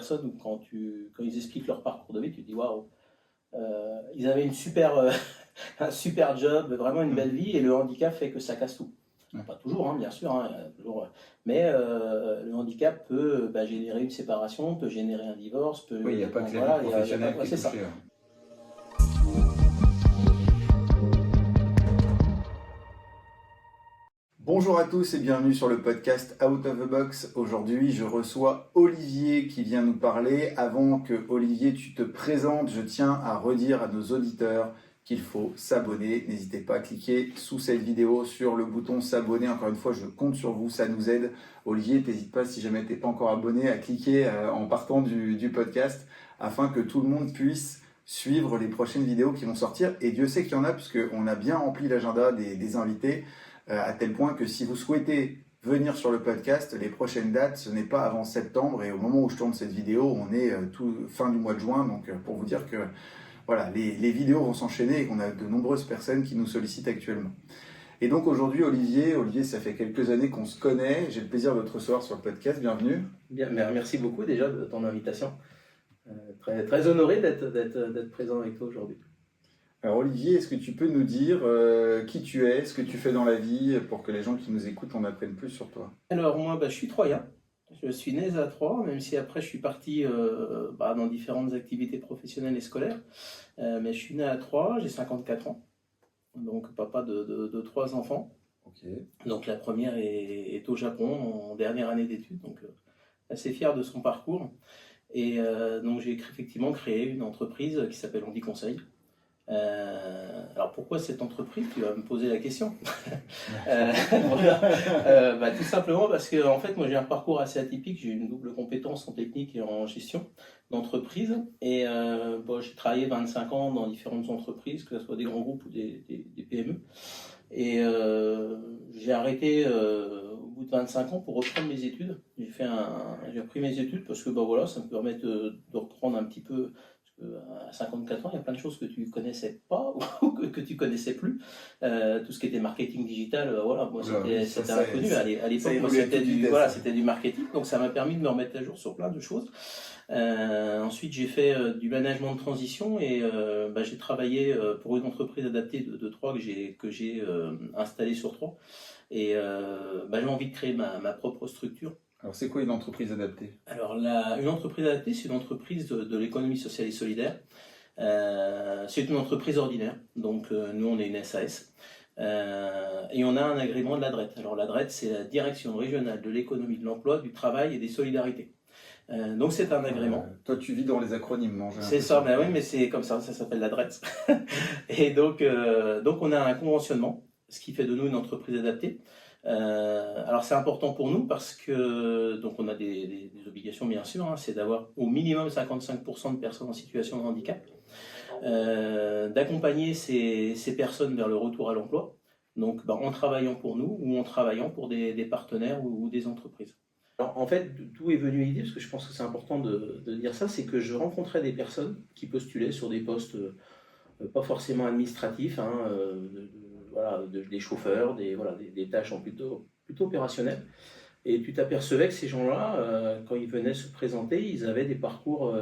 personnes où quand ils expliquent leur parcours de vie, tu te dis waouh, ils avaient un super job, vraiment une belle vie, et le handicap fait que ça casse tout. Pas toujours, hein, bien sûr, hein, toujours, mais le handicap peut générer une séparation, peut générer un divorce, oui, il n'y a pas que la vie professionnelle qui est touchée. Bonjour à tous et bienvenue sur le podcast Out of the Box. Aujourd'hui, je reçois Olivier qui vient nous parler. Avant que Olivier, tu te présentes, je tiens à redire à nos auditeurs qu'il faut s'abonner. N'hésitez pas à cliquer sous cette vidéo sur le bouton s'abonner. Encore une fois, je compte sur vous, ça nous aide. Olivier, n'hésite pas, si jamais tu n'es pas encore abonné, à cliquer en partant du podcast afin que tout le monde puisse suivre les prochaines vidéos qui vont sortir. Et Dieu sait qu'il y en a, puisqu'on a bien rempli l'agenda des invités, à tel point que si vous souhaitez venir sur le podcast, les prochaines dates, ce n'est pas avant septembre. Et au moment où je tourne cette vidéo, on est fin du mois de juin. Donc pour vous dire que voilà, les vidéos vont s'enchaîner et qu'on a de nombreuses personnes qui nous sollicitent actuellement. Et donc aujourd'hui, Olivier, ça fait quelques années qu'on se connaît. J'ai le plaisir de te recevoir sur le podcast. Bienvenue. Bien, merci beaucoup déjà de ton invitation. Très, très honoré d'être présent avec toi aujourd'hui. Alors Olivier, est-ce que tu peux nous dire qui tu es, ce que tu fais dans la vie, pour que les gens qui nous écoutent en apprennent plus sur toi? Alors moi, je suis troyen. Je suis né à Troyes, même si après je suis parti dans différentes activités professionnelles et scolaires. Mais je suis né à Troyes, j'ai 54 ans. Donc papa de 3 enfants. Okay. Donc la première est au Japon en dernière année d'études. Donc assez fier de son parcours. Et donc j'ai effectivement créé une entreprise qui s'appelle Handi Conseil. Alors pourquoi cette entreprise? Tu vas me poser la question. Tout simplement parce que en fait moi j'ai un parcours assez atypique, j'ai une double compétence en technique et en gestion d'entreprise, et j'ai travaillé 25 ans dans différentes entreprises, que ce soit des grands groupes ou des PME, et j'ai arrêté au bout de 25 ans pour reprendre mes études. J'ai repris mes études parce que ça me permet de reprendre un petit peu. À 54 ans, il y a plein de choses que tu ne connaissais pas ou que tu ne connaissais plus. Tout ce qui était marketing digital, moi c'était inconnu. À l'époque, moi c'était du marketing, donc ça m'a permis de me remettre à jour sur plein de choses. Ensuite, j'ai fait du management de transition et j'ai travaillé pour une entreprise adaptée de Troyes que j'ai installée sur Troyes. Et j'ai envie de créer ma propre structure. Alors, c'est quoi une entreprise adaptée? Alors, une entreprise adaptée, c'est une entreprise de l'économie sociale et solidaire. C'est une entreprise ordinaire. Donc, nous, on est une SAS. Et on a un agrément de la DRET. Alors, la DRET, c'est la Direction régionale de l'économie, de l'emploi, du travail et des solidarités. Donc, c'est un agrément. Toi, tu vis dans les acronymes, non? C'est ça, oui, mais c'est comme ça s'appelle la DRET. Et donc, on a un conventionnement, ce qui fait de nous une entreprise adaptée. Alors c'est important pour nous parce que donc on a des obligations bien sûr, hein, c'est d'avoir au minimum 55% de personnes en situation de handicap, d'accompagner ces personnes vers le retour à l'emploi, donc en travaillant pour nous ou en travaillant pour des partenaires ou des entreprises. Alors, en fait, d'où est venue l'idée, parce que je pense que c'est important de dire ça, c'est que je rencontrais des personnes qui postulaient sur des postes pas forcément administratifs, hein, des chauffeurs, des tâches plutôt opérationnelles. Et tu t'apercevais que ces gens-là, quand ils venaient se présenter, ils avaient des parcours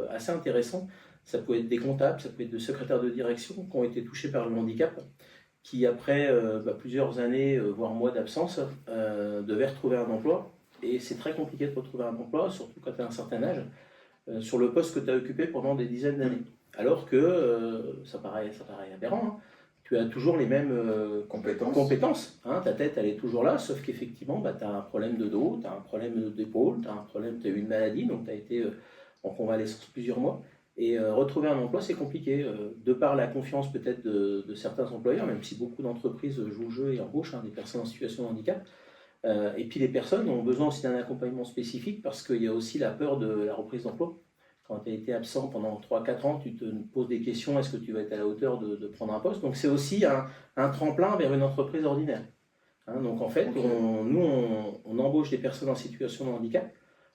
assez intéressants. Ça pouvait être des comptables, ça pouvait être des secrétaires de direction qui ont été touchés par le handicap, qui après plusieurs années, voire mois d'absence, devaient retrouver un emploi. Et c'est très compliqué de retrouver un emploi, surtout quand tu as un certain âge, sur le poste que tu as occupé pendant des dizaines d'années. Alors que ça paraît aberrant, hein. Tu as toujours les mêmes compétences, hein, ta tête elle est toujours là, sauf qu'effectivement tu as un problème de dos, tu as un problème d'épaule, tu as eu une maladie, donc tu as été en convalescence plusieurs mois, et retrouver un emploi c'est compliqué, de par la confiance peut-être de certains employeurs, même si beaucoup d'entreprises jouent le jeu et embauchent des personnes en situation de handicap, et puis les personnes ont besoin aussi d'un accompagnement spécifique parce qu'il y a aussi la peur de la reprise d'emploi. Quand tu as été absent pendant 3-4 ans, tu te poses des questions, est-ce que tu vas être à la hauteur de prendre un poste? Donc c'est aussi un tremplin vers une entreprise ordinaire. Hein, donc en fait, on embauche des personnes en situation de handicap,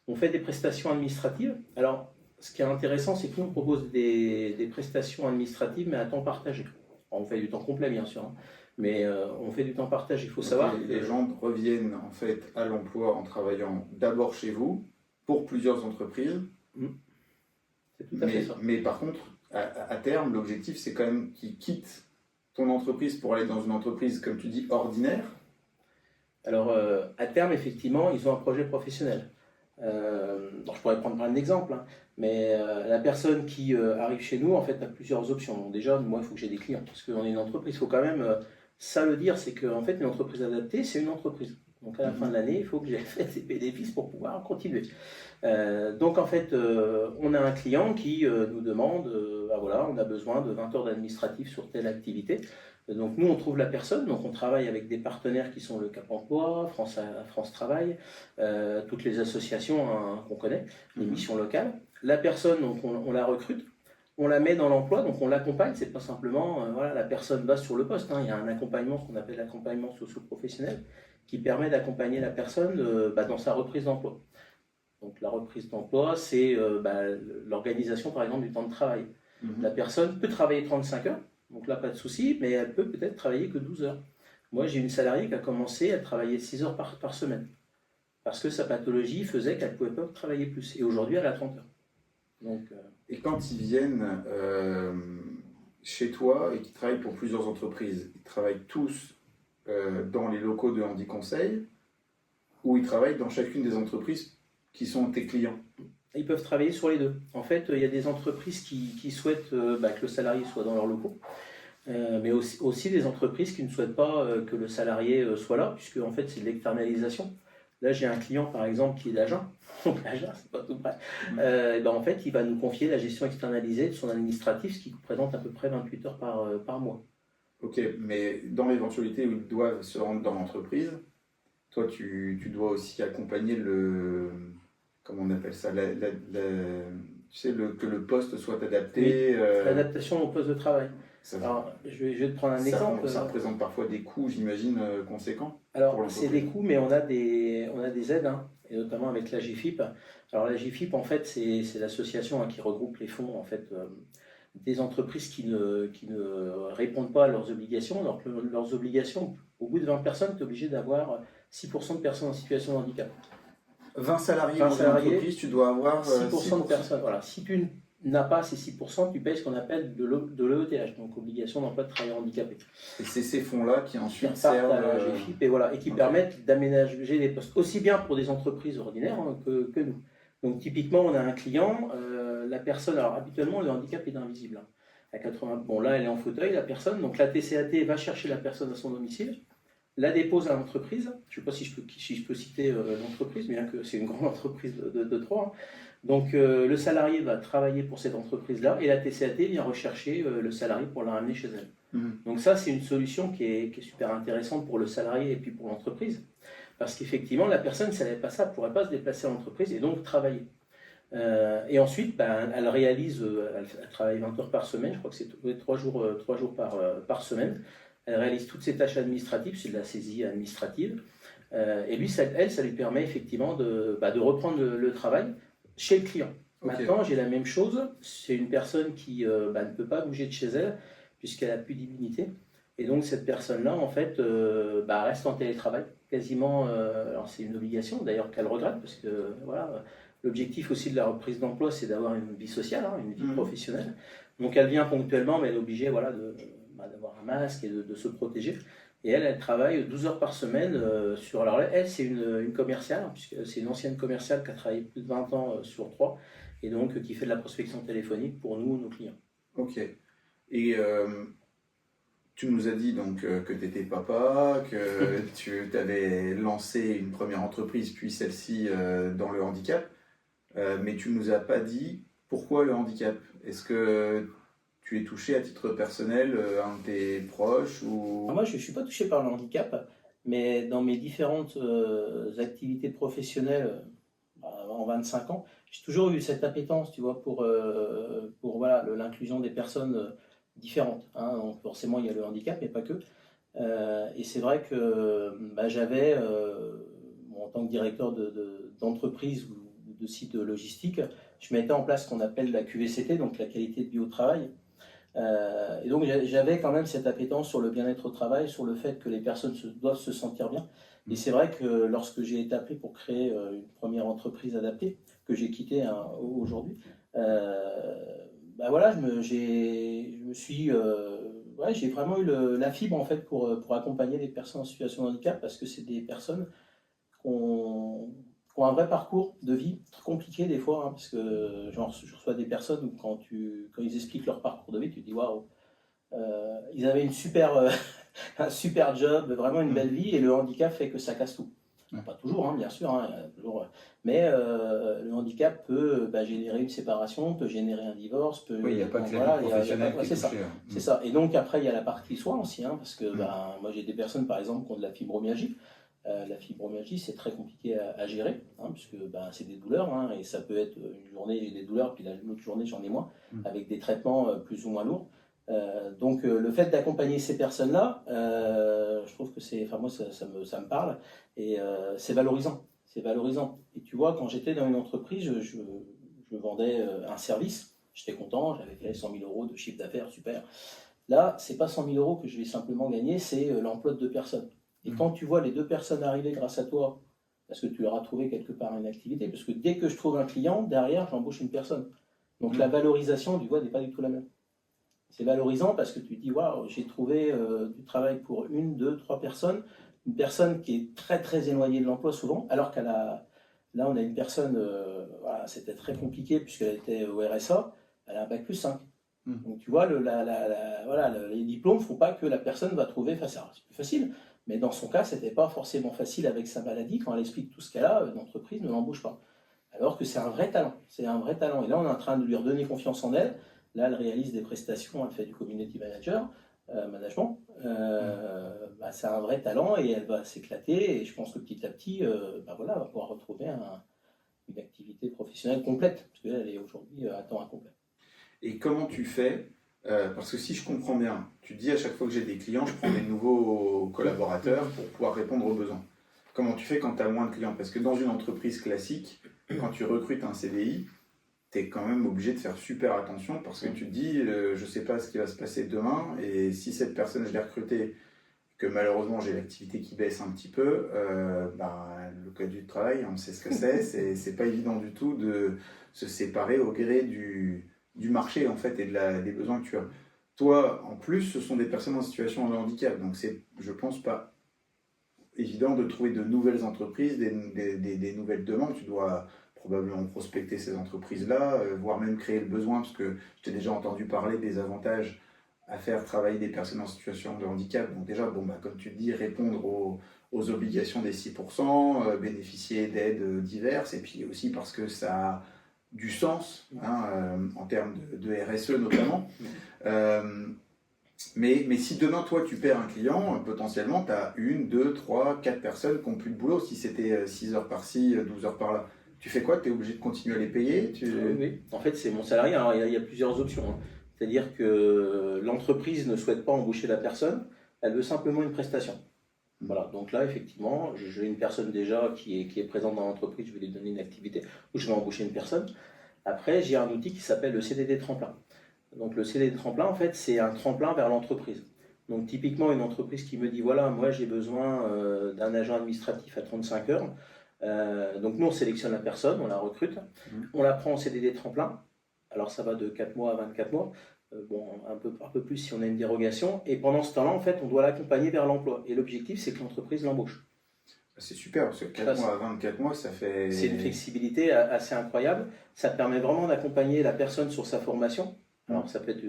on fait des prestations administratives. Alors ce qui est intéressant, c'est que nous on propose des prestations administratives, mais à temps partagé. Alors, on fait du temps complet bien sûr, hein, mais on fait du temps partagé. Il faut savoir que les gens reviennent en fait à l'emploi en travaillant d'abord chez vous, pour plusieurs entreprises. C'est tout à fait ça. Mais par contre, à terme, l'objectif, c'est quand même qu'ils quittent ton entreprise pour aller dans une entreprise, comme tu dis, ordinaire. Alors, à terme, effectivement, ils ont un projet professionnel. Je pourrais prendre un exemple, hein, mais la personne qui arrive chez nous, en fait, a plusieurs options. Donc déjà, moi, il faut que j'ai des clients, parce qu'on est une entreprise. Il faut quand même, ça le dire, c'est qu'en fait, une entreprise adaptée, c'est une entreprise. Donc à la fin de l'année, il faut que j'ai fait des bénéfices pour pouvoir continuer. Donc en fait, on a un client qui nous demande, voilà, on a besoin de 20 heures d'administratif sur telle activité. Donc nous, on trouve la personne, donc on travaille avec des partenaires qui sont le Cap Emploi, France Travail, toutes les associations hein, qu'on connaît, les missions locales. La personne, donc on la recrute, on la met dans l'emploi, donc on l'accompagne, c'est pas simplement, voilà, la personne va sur le poste, hein, il y a un accompagnement, ce qu'on appelle l'accompagnement socio-professionnel, qui permet d'accompagner la personne dans sa reprise d'emploi. Donc la reprise d'emploi, c'est l'organisation par exemple du temps de travail. La personne peut travailler 35 heures, donc là pas de souci, mais elle peut peut-être travailler que 12 heures. Moi j'ai une salariée qui a commencé à travailler 6 heures par semaine, parce que sa pathologie faisait qu'elle ne pouvait pas travailler plus, et aujourd'hui elle a 30 heures. Donc, Et quand ils viennent chez toi et qu'ils travaillent pour plusieurs entreprises, ils travaillent tous dans les locaux de Handiconseil, ou ils travaillent dans chacune des entreprises qui sont tes clients? Ils peuvent travailler sur les deux. En fait, il y a des entreprises qui souhaitent que le salarié soit dans leurs locaux, mais aussi des entreprises qui ne souhaitent pas que le salarié soit là, puisque en fait c'est de l'externalisation. Là, j'ai un client par exemple qui est d'Agen, donc Agen, c'est pas tout près. En fait, il va nous confier la gestion externalisée de son administratif, ce qui représente à peu près 28 heures par mois. Ok, mais dans l'éventualité où ils doivent se rendre dans l'entreprise, toi, tu dois aussi accompagner comment on appelle ça, tu sais, que le poste soit adapté. Oui, l'adaptation au poste de travail. Alors, je vais te prendre un exemple. Ça représente parfois des coûts, j'imagine, conséquents. Alors, c'est des coûts, mais on a des aides, hein, et notamment avec la GFIP. Alors, la GFIP, en fait, c'est l'association hein, qui regroupe les fonds, en fait, des entreprises qui ne répondent pas à leurs obligations. Alors que leurs obligations, au bout de 20 personnes, tu es obligé d'avoir 6% de personnes en situation de handicap. 20 salariés dans une entreprise, tu dois avoir 6% de personnes. Voilà. Si tu n'as pas ces 6%, tu payes ce qu'on appelle de l'EETH, donc obligation d'emploi de travailleurs handicapés. Et c'est ces fonds-là qui ensuite servent à la GFIP et qui permettent d'aménager les postes, aussi bien pour des entreprises ordinaires hein, que nous. Donc typiquement, on a un client, la personne, alors habituellement le handicap est invisible. Hein. À 80, bon là elle est en fauteuil, la personne, donc la TCAT va chercher la personne à son domicile, la dépose à l'entreprise, je ne sais pas si je peux citer l'entreprise, bien que c'est une grande entreprise de 3. Hein. Donc le salarié va travailler pour cette entreprise-là et la TCAT vient rechercher le salarié pour la ramener chez elle. Donc ça c'est une solution qui est super intéressante pour le salarié et puis pour l'entreprise. Parce qu'effectivement, la personne, si elle n'avait pas ça, elle ne pourrait pas se déplacer à l'entreprise et donc travailler. Et ensuite, elle réalise, elle travaille 20 heures par semaine, je crois que c'est 3 jours par semaine. Elle réalise toutes ses tâches administratives, c'est de la saisie administrative. Et lui, ça lui permet effectivement de reprendre le travail chez le client. Okay. Maintenant, j'ai la même chose, c'est une personne qui ne peut pas bouger de chez elle puisqu'elle n'a plus d'immunité. Et donc cette personne-là, en fait, reste en télétravail, quasiment, alors c'est une obligation d'ailleurs qu'elle regrette, parce que voilà, l'objectif aussi de la reprise d'emploi, c'est d'avoir une vie sociale, hein, une vie professionnelle. Donc elle vient ponctuellement, mais elle est obligée voilà, d'avoir un masque et de se protéger. Et elle travaille 12 heures par semaine sur... Alors elle, c'est une commerciale, puisque c'est une ancienne commerciale qui a travaillé plus de 20 ans sur 3, et donc qui fait de la prospection téléphonique pour nous, nos clients. Ok. Et... tu nous as dit donc que tu étais papa, que tu avais lancé une première entreprise, puis celle-ci dans le handicap, mais tu ne nous as pas dit pourquoi le handicap. Est-ce que tu es touché à titre personnel, un de tes proches ou... Moi, je ne suis pas touché par le handicap, mais dans mes différentes activités professionnelles, en 25 ans, j'ai toujours eu cette appétence, tu vois, pour voilà, l'inclusion des personnes différentes. Hein. Donc forcément, il y a le handicap, mais pas que. Et c'est vrai que j'avais, en tant que directeur d'entreprise ou de site logistique, je mettais en place ce qu'on appelle la QVCT, donc la qualité de vie au travail. Et donc j'avais quand même cette appétence sur le bien-être au travail, sur le fait que les personnes doivent se sentir bien. Et c'est vrai que lorsque j'ai été appelé pour créer une première entreprise adaptée, que j'ai quittée aujourd'hui, bah voilà, j'ai vraiment eu la fibre en fait pour accompagner les personnes en situation de handicap parce que c'est des personnes qui ont un vrai parcours de vie très compliqué des fois, hein, parce que genre, je reçois des personnes où quand ils expliquent leur parcours de vie, tu te dis waouh, ils avaient un super job, vraiment une belle vie, et le handicap fait que ça casse tout. Pas toujours, hein, bien sûr, hein, mais le handicap peut générer une séparation, peut générer un divorce, oui, il n'y a pas que la vie professionnelle qui est touchée. C'est ça. Et donc après, il y a la partie soin aussi, hein, parce que moi j'ai des personnes par exemple qui ont de la fibromyalgie. La fibromyalgie, c'est très compliqué à gérer, hein, puisque c'est des douleurs, hein, et ça peut être une journée, j'ai des douleurs, puis l'autre journée, j'en ai moins, avec des traitements plus ou moins lourds. Donc le fait d'accompagner ces personnes-là, je trouve que moi ça me parle, et c'est valorisant. C'est valorisant. Et tu vois, quand j'étais dans une entreprise, je vendais un service, j'étais content, j'avais fait 100 000 euros de chiffre d'affaires, super. Là, c'est pas 100 000 euros que je vais simplement gagner, c'est l'emploi de 2 personnes. Et quand tu vois les 2 personnes arriver grâce à toi, parce que tu leur as trouvé quelque part une activité, parce que dès que je trouve un client, derrière, j'embauche une personne. Donc la valorisation du n'est pas du tout la même. C'est valorisant parce que tu te dis, waouh, j'ai trouvé du travail pour 1, 2, 3 personnes, une personne qui est très très éloignée de l'emploi souvent, alors là on a une personne, c'était très compliqué puisqu'elle était au RSA, elle a un bac plus 5. Donc tu vois, les diplômes ne font pas que la personne va trouver, c'est plus facile, mais dans son cas, c'était pas forcément facile avec sa maladie. Quand elle explique tout ce qu'elle a, l'entreprise ne l'embauche pas. Alors que c'est un vrai talent, c'est un vrai talent. Et là, on est en train de lui redonner confiance en elle. Là, elle réalise des prestations, elle fait du community management. C'est un vrai talent et elle va s'éclater. Et je pense que petit à petit, elle va pouvoir retrouver une activité professionnelle complète, parce qu'elle est aujourd'hui à temps incomplet. Et comment tu fais parce que si je comprends bien, tu dis à chaque fois que j'ai des clients, je prends des nouveaux collaborateurs pour pouvoir répondre aux besoins. Comment tu fais quand tu as moins de clients? Parce que dans une entreprise classique, quand tu recrutes un CDI, tu es quand même obligé de faire super attention parce que tu te dis, je ne sais pas ce qui va se passer demain et si cette personne, je l'ai recrutée, que malheureusement j'ai l'activité qui baisse un petit peu, le code du travail, on sait ce que c'est pas évident du tout de se séparer au gré du marché en fait et des besoins que tu as. Toi, en plus, ce sont des personnes en situation de handicap, donc c'est, je pense, pas évident de trouver de nouvelles entreprises, des nouvelles demandes. Tu dois probablement prospecter ces entreprises-là, voire même créer le besoin, parce que je t'ai déjà entendu parler des avantages à faire travailler des personnes en situation de handicap. Donc déjà, comme tu le dis, répondre aux obligations des 6%, bénéficier d'aides diverses, et puis aussi parce que ça a du sens en termes de RSE notamment. Mais si demain, toi, tu perds un client, potentiellement, tu as 1, 2, 3, 4 personnes qui n'ont plus de boulot. Si c'était 6 heures par-ci, 12 heures par-là, tu fais quoi? Tu es obligé de continuer à les payer? Oui, en fait, c'est mon salarié. Alors, il y a plusieurs options. Hein. C'est-à-dire que l'entreprise ne souhaite pas embaucher la personne, elle veut simplement une prestation. Voilà, donc là, effectivement, j'ai une personne déjà qui est présente dans l'entreprise, je vais lui donner une activité où je vais embaucher une personne. Après, j'ai un outil qui s'appelle le CDD tremplin. Donc le CDD tremplin, en fait, c'est un tremplin vers l'entreprise. Donc typiquement, une entreprise qui me dit, voilà, moi j'ai besoin d'un agent administratif à 35 heures. Donc nous, on sélectionne la personne, on la recrute, on la prend en CDD tremplin. Alors ça va de 4 mois à 24 mois. Un peu plus si on a une dérogation. Et pendant ce temps-là, en fait, on doit l'accompagner vers l'emploi. Et l'objectif, c'est que l'entreprise l'embauche. C'est super, parce que 4 mois à 24 mois, ça fait... C'est une flexibilité assez incroyable. Ça permet vraiment d'accompagner la personne sur sa formation. Alors ça peut être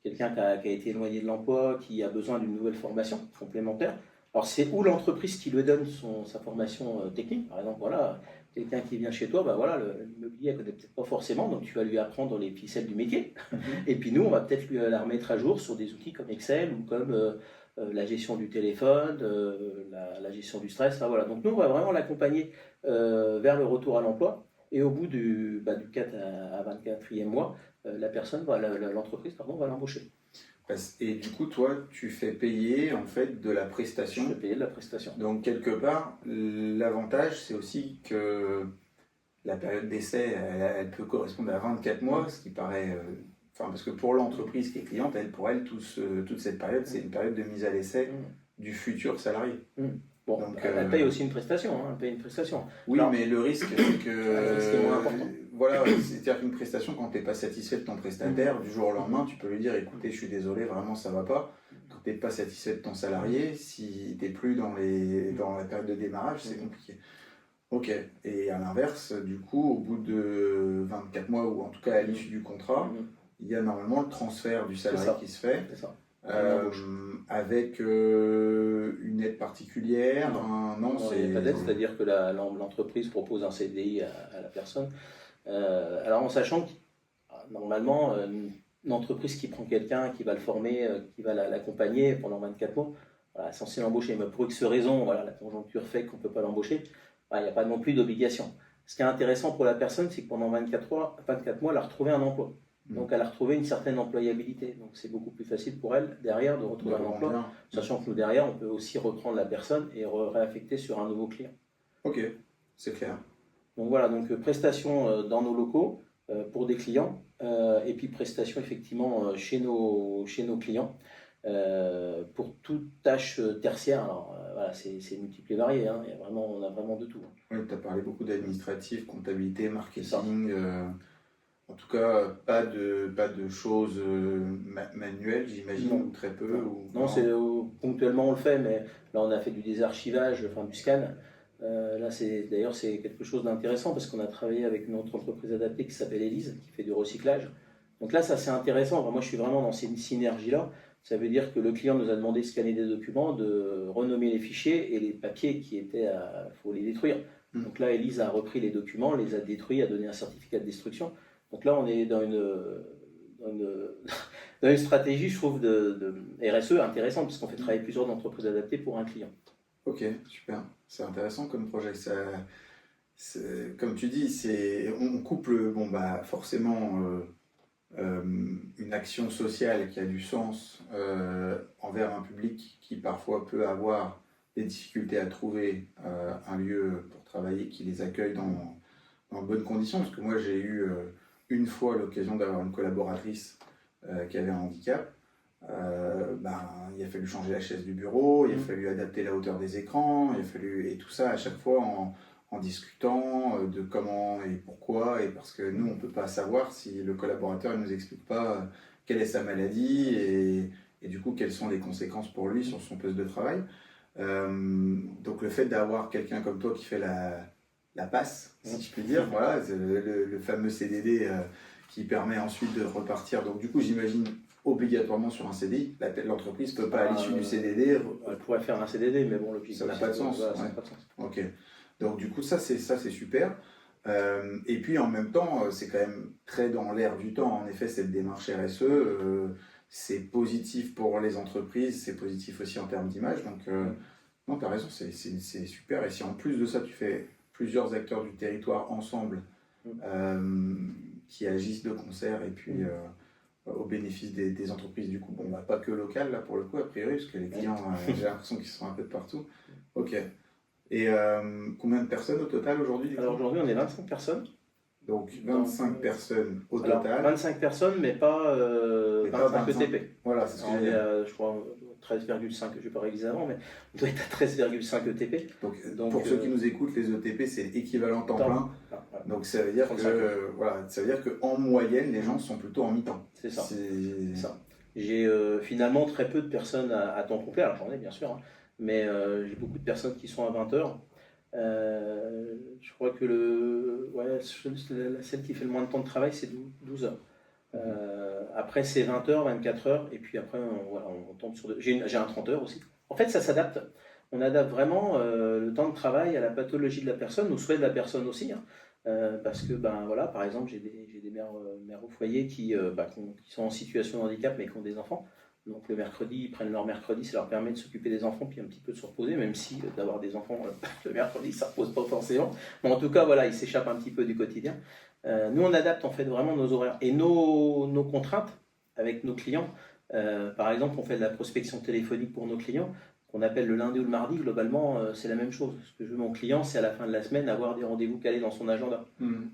quelqu'un qui a été éloigné de l'emploi, qui a besoin d'une nouvelle formation complémentaire. Alors c'est ou l'entreprise qui lui donne sa formation technique. Par exemple, voilà, quelqu'un qui vient chez toi, l'immobilier, elle ne connaît peut-être pas forcément, donc tu vas lui apprendre les ficelles du métier. Et puis nous, on va peut-être la remettre à jour sur des outils comme Excel ou comme la gestion du téléphone, la gestion du stress. Voilà. Donc nous, on va vraiment l'accompagner vers le retour à l'emploi. Et au bout du 4 à 24e mois, l'entreprise va l'embaucher. Et du coup, toi, tu fais payer en fait de la prestation. Je fais payer de la prestation. Donc quelque part, l'avantage, c'est aussi que la période d'essai, elle peut correspondre à 24 mois, ce qui paraît... parce que pour l'entreprise qui est cliente, pour elle, toute cette période, c'est une période de mise à l'essai du futur salarié. Bon, donc, elle paye aussi une prestation. Hein, elle paye une prestation. Oui, alors, mais le risque, c'est que. C'est moins important. Voilà, c'est-à-dire qu'une prestation, quand tu n'es pas satisfait de ton prestataire, du jour au lendemain, tu peux lui dire écoutez, je suis désolé, vraiment, ça ne va pas. Quand tu n'es pas satisfait de ton salarié, si tu n'es plus dans la période de démarrage, c'est compliqué. Ok, et à l'inverse, du coup, au bout de 24 mois, ou en tout cas à l'issue du contrat, il y a normalement le transfert du salarié qui se fait. C'est ça. Avec une aide particulière. Non, il n'y a pas d'aide, c'est-à-dire que l'entreprise propose un CDI à la personne. Alors en sachant que normalement, une entreprise qui prend quelqu'un, qui va le former, qui va l'accompagner pendant 24 mois, voilà, censé l'embaucher. Mais pour X raison, voilà, la conjoncture fait qu'on ne peut pas l'embaucher, il n'y a pas non plus d'obligation. Ce qui est intéressant pour la personne, c'est que pendant 24 mois, elle a retrouvé un emploi. Donc elle a retrouvé une certaine employabilité. Donc c'est beaucoup plus facile pour elle derrière de retrouver un emploi, sachant que nous derrière, on peut aussi reprendre la personne et réaffecter sur un nouveau client. Ok, c'est clair. Donc voilà, donc prestation dans nos locaux pour des clients et puis prestation effectivement chez nos clients pour toute tâche tertiaire. Alors voilà, c'est multiple et varié, hein. On a vraiment de tout. Oui, tu as parlé beaucoup d'administratif, comptabilité, marketing. En tout cas, pas de choses manuelles, j'imagine, ou très peu. Non, ponctuellement on le fait, mais là on a fait du désarchivage, enfin du scan. Là, d'ailleurs, c'est quelque chose d'intéressant parce qu'on a travaillé avec une autre entreprise adaptée qui s'appelle Elise, qui fait du recyclage. Donc là, ça c'est intéressant. Enfin, moi, je suis vraiment dans cette synergie-là. Ça veut dire que le client nous a demandé de scanner des documents, de renommer les fichiers et les papiers qui étaient faut les détruire. Donc là, Elise a repris les documents, les a détruits, a donné un certificat de destruction. Donc là, on est dans une stratégie, je trouve, de RSE intéressante parce qu'on fait travailler plusieurs entreprises adaptées pour un client. Ok, super. C'est intéressant comme projet. Comme tu dis, on couple forcément une action sociale qui a du sens envers un public qui parfois peut avoir des difficultés à trouver un lieu pour travailler qui les accueille dans de bonnes conditions. Parce que moi, j'ai eu une fois l'occasion d'avoir une collaboratrice qui avait un handicap. Il a fallu changer la chaise du bureau, il a fallu adapter la hauteur des écrans, et tout ça à chaque fois en discutant de comment et pourquoi, et parce que nous on ne peut pas savoir si le collaborateur ne nous explique pas quelle est sa maladie et du coup quelles sont les conséquences pour lui sur son poste de travail. Donc le fait d'avoir quelqu'un comme toi qui fait la passe, si je puis dire, voilà, le fameux CDD qui permet ensuite de repartir. Donc du coup j'imagine obligatoirement sur un CDI, l'entreprise ne peut pas à l'issue du CDD. Elle pourrait faire un CDD, mais bon, ça n'a pas de sens. Ça n'a pas de sens. Ok. Donc du coup ça c'est super. Et puis en même temps c'est quand même très dans l'air du temps. En effet cette démarche RSE, c'est positif pour les entreprises, c'est positif aussi en termes d'image. Donc non, tu as raison, c'est super. Et si en plus de ça tu fais plusieurs acteurs du territoire ensemble qui agissent de concert et puis au bénéfice des entreprises du coup, pas que locales là pour le coup a priori, parce que les clients j'ai l'impression qu'ils sont un peu de partout. Ok. Et combien de personnes au total aujourd'hui? Alors aujourd'hui on est 25 personnes. Donc 25 personnes au total. 25 personnes mais pas 25 ETP. Voilà, c'est ce que j'ai dit. Je crois 13,5, je n'ai pas révisé avant, mais on doit être à 13,5 ETP. Donc pour ceux qui nous écoutent, les ETP c'est équivalent temps plein. Voilà. Donc ça veut dire qu'en moyenne les gens sont plutôt en mi-temps. C'est ça. J'ai finalement très peu de personnes à temps complet, alors j'en ai bien sûr, hein, mais j'ai beaucoup de personnes qui sont à 20 heures. Je crois que celle qui fait le moins de temps de travail c'est 12 heures. Après c'est 20 heures, 24 heures, et puis après on tombe sur j'ai un 30 heures aussi. En fait ça s'adapte, on adapte vraiment le temps de travail à la pathologie de la personne, aux souhaits de la personne aussi, hein, parce que par exemple j'ai des mères au foyer qui sont en situation de handicap mais qui ont des enfants. Donc le mercredi, ils prennent leur mercredi, ça leur permet de s'occuper des enfants puis un petit peu de se reposer, même si d'avoir des enfants le mercredi, ça ne repose pas forcément. Mais en tout cas, voilà, ils s'échappent un petit peu du quotidien. Nous, on adapte en fait vraiment nos horaires et nos contraintes avec nos clients. Par exemple, on fait de la prospection téléphonique pour nos clients, qu'on appelle le lundi ou le mardi. Globalement, c'est la même chose. Ce que je veux mon client, c'est à la fin de la semaine avoir des rendez-vous calés dans son agenda.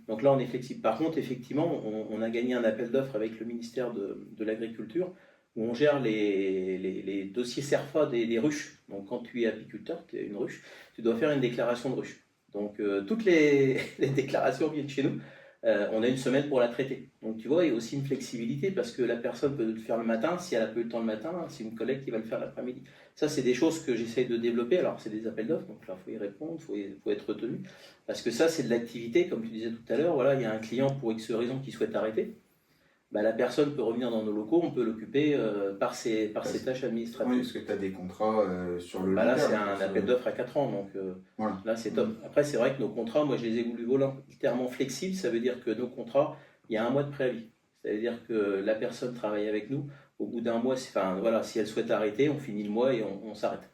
Donc là, on est flexible. Par contre, effectivement, on a gagné un appel d'offres avec le ministère de l'Agriculture où on gère les dossiers CERFA des ruches. Donc quand tu es apiculteur, tu es une ruche, tu dois faire une déclaration de ruche. Donc toutes les déclarations viennent chez nous. On a une semaine pour la traiter. Donc tu vois, il y a aussi une flexibilité parce que la personne peut le faire le matin, si elle n'a pas eu le temps le matin, c'est une collègue qui va le faire l'après-midi. Ça, c'est des choses que j'essaye de développer. Alors, c'est des appels d'offres, donc là, il faut y répondre, faut être retenu. Parce que ça, c'est de l'activité, comme tu disais tout à l'heure. Voilà, il y a un client pour X raison qui souhaite arrêter. Bah, la personne peut revenir dans nos locaux, on peut l'occuper par ses tâches administratives. Oui, parce que tu as des contrats sur le bah, long là, terme. c'est un appel d'offres à 4 ans, donc voilà. Là, c'est top. Après, c'est vrai que nos contrats, moi, je les ai voulu volontairement flexibles. Ça veut dire que nos contrats, il y a 1 mois de préavis. Ça veut dire que la personne travaille avec nous. Au bout d'1 mois, enfin, voilà, si elle souhaite arrêter, on finit le mois et on s'arrête.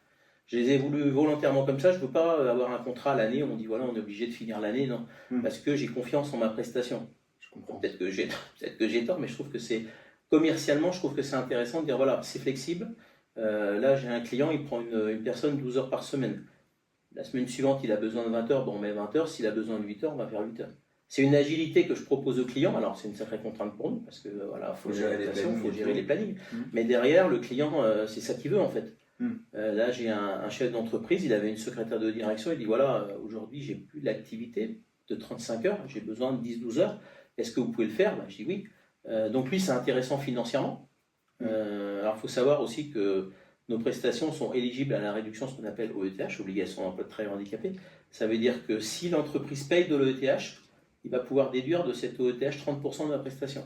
Je les ai voulu volontairement comme ça. Je ne veux pas avoir un contrat à l'année. On dit, voilà, on est obligé de finir l'année. Non, parce que j'ai confiance en ma prestation. Je comprends. Peut-être que j'ai tort, mais je trouve que c'est commercialement, je trouve que c'est intéressant de dire, voilà, c'est flexible. Là, j'ai un client, il prend une personne 12 heures par semaine. La semaine suivante, il a besoin de 20 heures, bon, on met 20 heures. S'il a besoin de 8 heures, on va faire 8 heures. C'est une agilité que je propose aux clients. Alors, c'est une sacrée contrainte pour nous, parce que voilà, faut gérer les plannings. Mais derrière, le client, c'est ça qu'il veut, en fait. Là, j'ai un chef d'entreprise, il avait une secrétaire de direction, il dit, voilà, aujourd'hui, j'ai plus l'activité de 35 heures, j'ai besoin de 10-12 heures. Est-ce que vous pouvez le faire? Je dis oui. Donc, lui, c'est intéressant financièrement. Alors, il faut savoir aussi que nos prestations sont éligibles à la réduction, ce qu'on appelle OETH, obligation d'emploi de travailleurs handicapés. Ça veut dire que si l'entreprise paye de l'OETH, il va pouvoir déduire de cette OETH 30% de la prestation.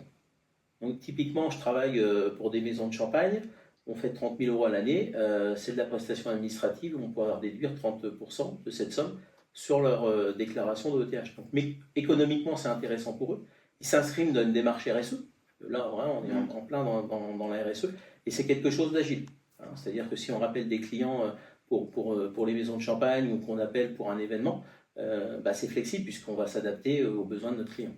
Donc typiquement, je travaille pour des maisons de champagne, on fait 30 000 euros à l'année, c'est de la prestation administrative, on peut avoir déduire 30% de cette somme sur leur déclaration d'OETH. Mais économiquement, c'est intéressant pour eux. Ils s'inscrivent dans une démarche RSE. Là, vraiment, on est en plein dans la RSE, et c'est quelque chose d'agile. C'est-à-dire que si on rappelle des clients pour les maisons de champagne ou qu'on appelle pour un événement, c'est flexible puisqu'on va s'adapter aux besoins de notre client.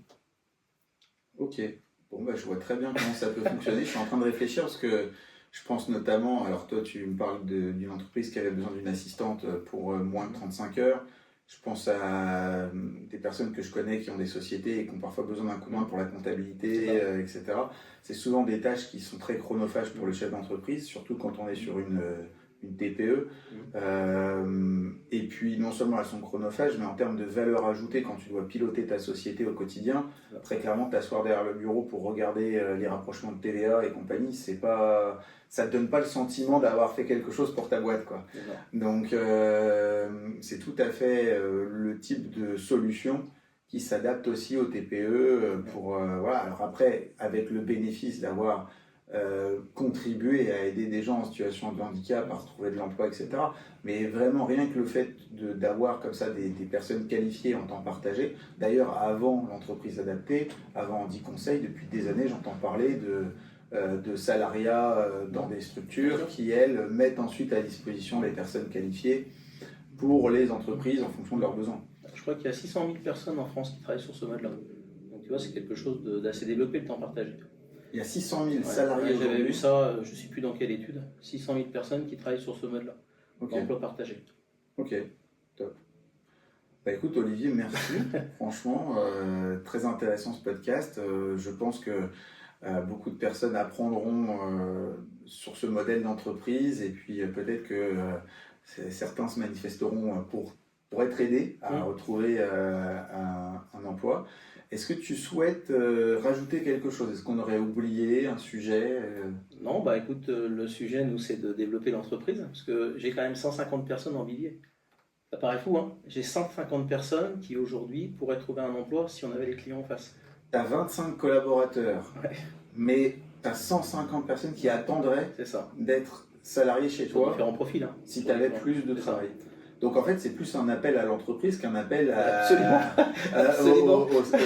Ok, bon, je vois très bien comment ça peut fonctionner. Je suis en train de réfléchir parce que je pense notamment, alors toi tu me parles d'une entreprise qui avait besoin d'une assistante pour moins de 35 heures. Je pense à des personnes que je connais qui ont des sociétés et qui ont parfois besoin d'un coup de main pour la comptabilité, etc. C'est souvent des tâches qui sont très chronophages pour le chef d'entreprise, surtout quand on est sur une TPE. Et puis non seulement elles sont chronophages, mais en termes de valeur ajoutée, quand tu dois piloter ta société au quotidien, très clairement t'asseoir derrière le bureau pour regarder les rapprochements de TVA et compagnie, c'est pas... ça ne te donne pas le sentiment d'avoir fait quelque chose pour ta boîte, quoi. Donc c'est tout à fait le type de solution qui s'adapte aussi aux TPE pour voilà. Alors après, avec le bénéfice d'avoir contribué à aider des gens en situation de handicap à retrouver de l'emploi, etc. Mais vraiment rien que le fait d'avoir comme ça des personnes qualifiées en temps partagé. D'ailleurs, avant l'entreprise adaptée, avant 10 conseils, depuis des années, j'entends parler de salariat dans des structures qui, elles, mettent ensuite à disposition les personnes qualifiées pour les entreprises en fonction de leurs besoins. Je crois qu'il y a 600 000 personnes en France qui travaillent sur ce mode-là. Donc tu vois, c'est quelque chose d'assez développé, le temps partagé. Il y a 600 000 salariés. J'avais vu ça, je ne sais plus dans quelle étude, 600 000 personnes qui travaillent sur ce mode-là, d'emploi partagé. Ok, top. Écoute Olivier, merci. Franchement, très intéressant ce podcast. Je pense que beaucoup de personnes apprendront sur ce modèle d'entreprise et puis peut-être que certains se manifesteront pour être aidés à retrouver un emploi. Est-ce que tu souhaites rajouter quelque chose? Est-ce qu'on aurait oublié un sujet? Non, écoute, le sujet, nous, c'est de développer l'entreprise, parce que j'ai quand même 150 personnes en vivier. Ça paraît fou, hein? J'ai 150 personnes qui, aujourd'hui, pourraient trouver un emploi si on avait les clients en face. Tu as 25 collaborateurs, mais tu as 150 personnes qui attendraient d'être salariés chez toi. Différents profils, hein, si tu avais plus de travail. Donc en fait, c'est plus un appel à l'entreprise qu'un appel au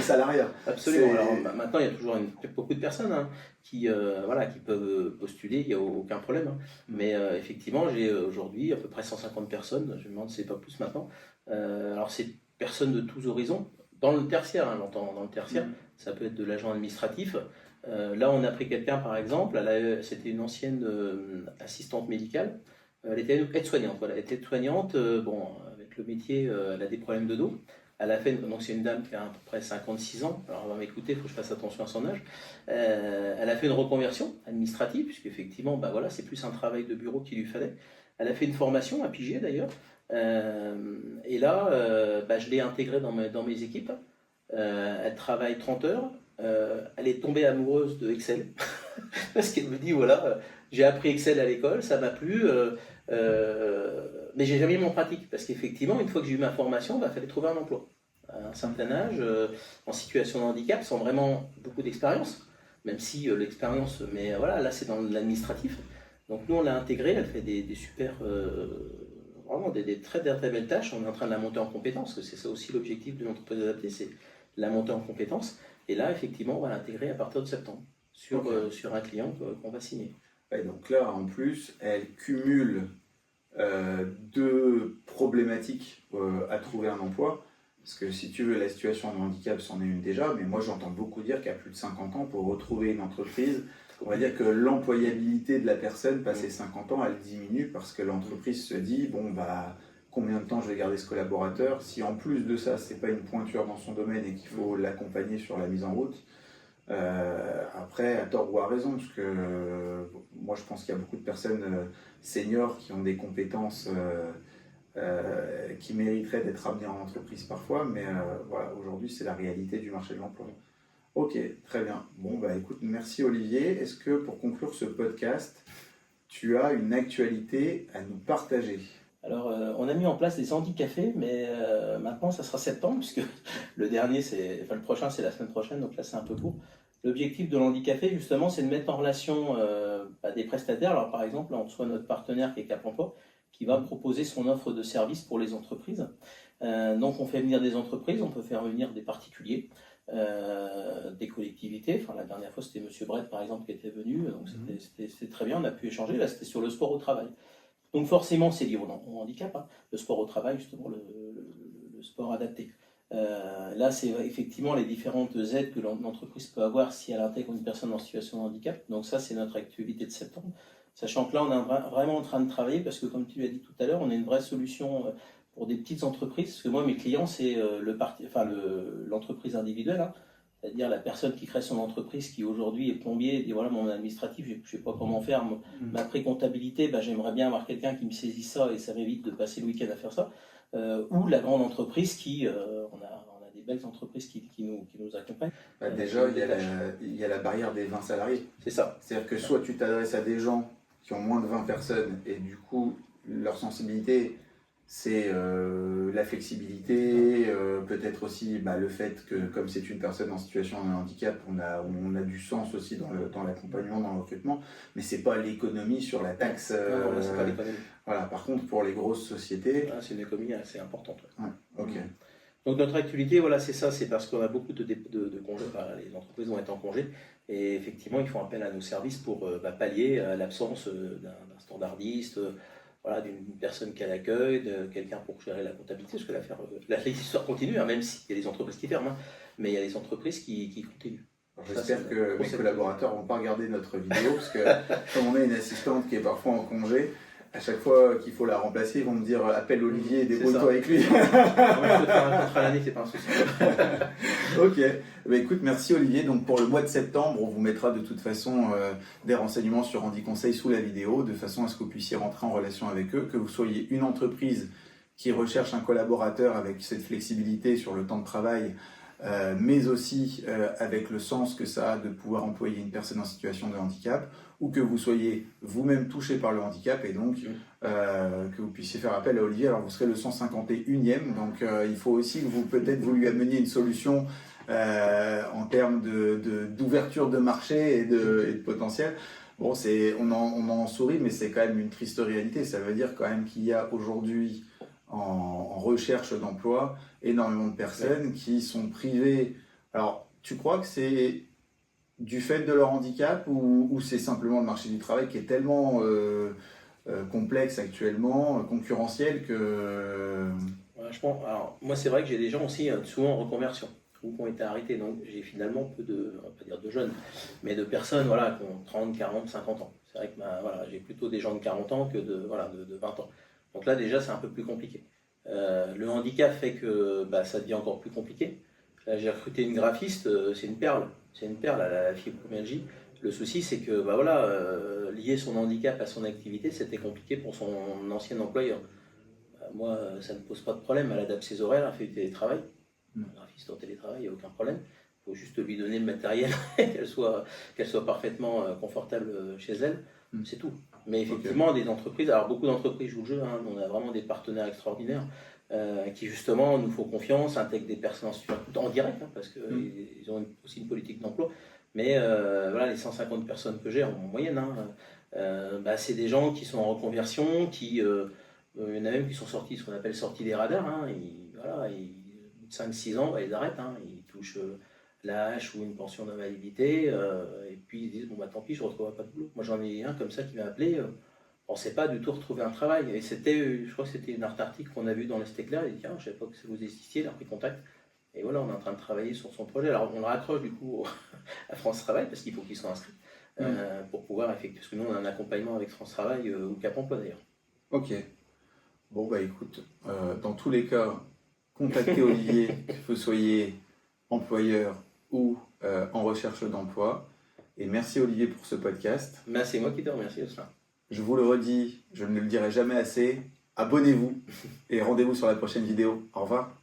salariat. Absolument. Alors, maintenant, il y a toujours beaucoup de personnes qui peuvent postuler, il n'y a aucun problème. Mais effectivement, j'ai aujourd'hui à peu près 150 personnes, je me demande si c'est pas plus maintenant. Alors, c'est personnes de tous horizons. Dans le tertiaire, dans le tertiaire, ça peut être de l'agent administratif. Là, on a pris quelqu'un, par exemple, c'était une ancienne assistante médicale. Elle était aide-soignante. Voilà. Elle était aide-soignante. Avec le métier, elle a des problèmes de dos. Elle a fait, donc c'est une dame qui a à peu près 56 ans, alors elle va m'écouter, il faut que je fasse attention à son âge. Elle a fait une reconversion administrative, puisqu'effectivement, bah voilà, c'est plus un travail de bureau qu'il lui fallait. Elle a fait une formation à Pigier d'ailleurs. Et là, bah, je l'ai intégrée dans mes équipes. Elle travaille 30 heures. Elle est tombée amoureuse de Excel. Parce qu'elle me dit, voilà, j'ai appris Excel à l'école, ça m'a plu. Mais j'ai jamais mis en pratique, parce qu'effectivement, une fois que j'ai eu ma formation, il fallait trouver un emploi. À un certain âge, en situation de handicap, sans vraiment beaucoup d'expérience, même si l'expérience, mais voilà, là c'est dans l'administratif. Donc nous on l'a intégrée, elle fait des super, vraiment des très belles tâches, on est en train de la monter en compétences, parce que c'est ça aussi l'objectif de l'entreprise adaptée, c'est la montée en compétences. Et là effectivement on va l'intégrer à partir de septembre, sur un client qu'on va signer. Et donc là en plus, elle cumule deux problématiques à trouver un emploi. Parce que si tu veux, la situation de handicap, c'en est une déjà, mais moi j'entends beaucoup dire qu'à plus de 50 ans, pour retrouver une entreprise, on va dire que l'employabilité de la personne, passé 50 ans, elle diminue parce que l'entreprise se dit, bon, bah, combien de temps je vais garder ce collaborateur? Si en plus de ça, c'est pas une pointure dans son domaine et qu'il faut l'accompagner sur la mise en route, après, à tort ou à raison, parce que moi je pense qu'il y a beaucoup de personnes seniors qui ont des compétences qui mériteraient d'être amenées en entreprise parfois, mais voilà, aujourd'hui c'est la réalité du marché de l'emploi. Ok, très bien. Bon, bah écoute, merci Olivier. Est-ce que pour conclure ce podcast, tu as une actualité à nous partager? Alors, on a mis en place des handicafés, mais maintenant ça sera septembre, puisque le prochain c'est la semaine prochaine, donc là c'est un peu court. L'objectif de l'handicafé, justement, c'est de mettre en relation des prestataires. Alors, par exemple, là, on reçoit notre partenaire qui est Cap Emploi, qui va proposer son offre de service pour les entreprises. Donc, on fait venir des entreprises, on peut faire venir des particuliers, des collectivités. Enfin, la dernière fois, c'était Monsieur Brett, par exemple, qui était venu. Donc, c'était très bien, on a pu échanger. Là, c'était sur le sport au travail. Donc, forcément, c'est lié au handicap, hein, le sport au travail, justement, le sport adapté. Là, c'est effectivement les différentes aides que l'entreprise peut avoir si elle intègre une personne en situation de handicap. Donc ça, c'est notre activité de septembre. Sachant que là, on est vraiment en train de travailler parce que, comme tu l'as dit tout à l'heure, on a une vraie solution pour des petites entreprises. Parce que moi, mes clients, c'est l'entreprise individuelle, hein. C'est-à-dire la personne qui crée son entreprise, qui aujourd'hui est plombier, et dit voilà, mon administratif, je ne sais pas comment faire, ma pré-comptabilité, j'aimerais bien avoir quelqu'un qui me saisisse ça et ça m'évite de passer le week-end à faire ça. Ou la grande entreprise qui, on a des belles entreprises qui nous accompagnent. Déjà, il y a la barrière des 20 salariés. C'est ça. C'est-à-dire que soit tu t'adresses à des gens qui ont moins de 20 personnes et du coup, leur sensibilité, c'est la flexibilité, peut-être aussi le fait que comme c'est une personne en situation de handicap, on a du sens aussi dans l'accompagnement, dans le recrutement, mais c'est pas l'économie sur la taxe. Non, c'est pas l'économie. Voilà, par contre, pour les grosses sociétés... C'est une économie assez importante. Ouais, ok. Donc notre activité, voilà, c'est ça, c'est parce qu'on a beaucoup de congés, les entreprises vont être en congé, et effectivement, ils font appel à nos services pour pallier à l'absence d'un standardiste, voilà, d'une personne qui a l'accueil, de quelqu'un pour gérer la comptabilité, parce que l'histoire continue, hein, même s'il y a des entreprises qui ferment, hein, mais il y a des entreprises qui continuent. J'espère que mes collaborateurs ne vont pas regarder notre vidéo, parce que comme on a une assistante qui est parfois en congé, à chaque fois qu'il faut la remplacer, ils vont me dire appelle Olivier et débrouille-toi avec lui. Moi, je peux faire un contrat à l'année, c'est pas un souci. Ok, écoute, merci Olivier. Donc pour le mois de septembre, on vous mettra de toute façon des renseignements sur Handy Conseil sous la vidéo, de façon à ce que vous puissiez rentrer en relation avec eux, que vous soyez une entreprise qui recherche un collaborateur avec cette flexibilité sur le temps de travail, mais aussi avec le sens que ça a de pouvoir employer une personne en situation de handicap, ou que vous soyez vous-même touché par le handicap et donc que vous puissiez faire appel à Olivier. Alors vous serez le 151e, donc il faut aussi que vous lui ameniez une solution en termes d'ouverture de marché et de potentiel. Bon, on en sourit, mais c'est quand même une triste réalité. Ça veut dire quand même qu'il y a aujourd'hui en recherche d'emploi énormément de personnes qui sont privées. Alors, tu crois que c'est du fait de leur handicap ou c'est simplement le marché du travail qui est tellement complexe actuellement, concurrentiel que... Ouais, alors, moi, c'est vrai que j'ai des gens aussi souvent en reconversion ou qui ont été arrêtés. Donc, j'ai finalement peu de, on va pas dire de jeunes, mais de personnes qui ont 30, 40, 50 ans. C'est vrai que j'ai plutôt des gens de 40 ans que de 20 ans. Donc là, déjà, c'est un peu plus compliqué. Le handicap fait que ça devient encore plus compliqué. Là, j'ai recruté une graphiste, c'est une perle. C'est une perle à la fibromyalgie. Le souci, c'est que lier son handicap à son activité, c'était compliqué pour son ancien employeur. Moi, ça ne pose pas de problème. Elle adapte ses horaires, elle fait du télétravail. Un graphiste en télétravail, il n'y a aucun problème. Il faut juste lui donner le matériel, qu'elle soit parfaitement confortable chez elle. C'est tout. Mais effectivement, des entreprises, alors beaucoup d'entreprises jouent le jeu, hein, on a vraiment des partenaires extraordinaires qui justement nous font confiance, intègrent des personnes en direct, hein, parce qu'ils ont aussi une politique d'emploi. Mais les 150 personnes que j'ai en moyenne, c'est des gens qui sont en reconversion, il y en a même qui sont sortis, ce qu'on appelle sortis des radars. Hein, ils 5-6 ans, ils arrêtent, hein, ils touchent l'AH ou une pension d'invalidité, et puis ils disent tant pis, je ne retrouverai pas de boulot. Moi j'en ai un comme ça qui m'a appelé, on ne sait pas du tout retrouver un travail. Et je crois que c'était un article qu'on a vu dans l'Est Éclair, il dit tiens, je ne savais pas que vous existiez, il a pris contact. Et voilà, on est en train de travailler sur son projet. Alors on le raccroche du coup à France Travail, parce qu'il faut qu'il soit inscrit, pour pouvoir effectuer, parce que nous on a un accompagnement avec France Travail ou Cap Emploi d'ailleurs. Ok. Bon écoute, dans tous les cas, contactez Olivier, que vous soyez employeur ou en recherche d'emploi. Et merci Olivier pour ce podcast. C'est moi qui te remercie, Jocelyn. Je vous le redis, je ne le dirai jamais assez, abonnez-vous et rendez-vous sur la prochaine vidéo. Au revoir.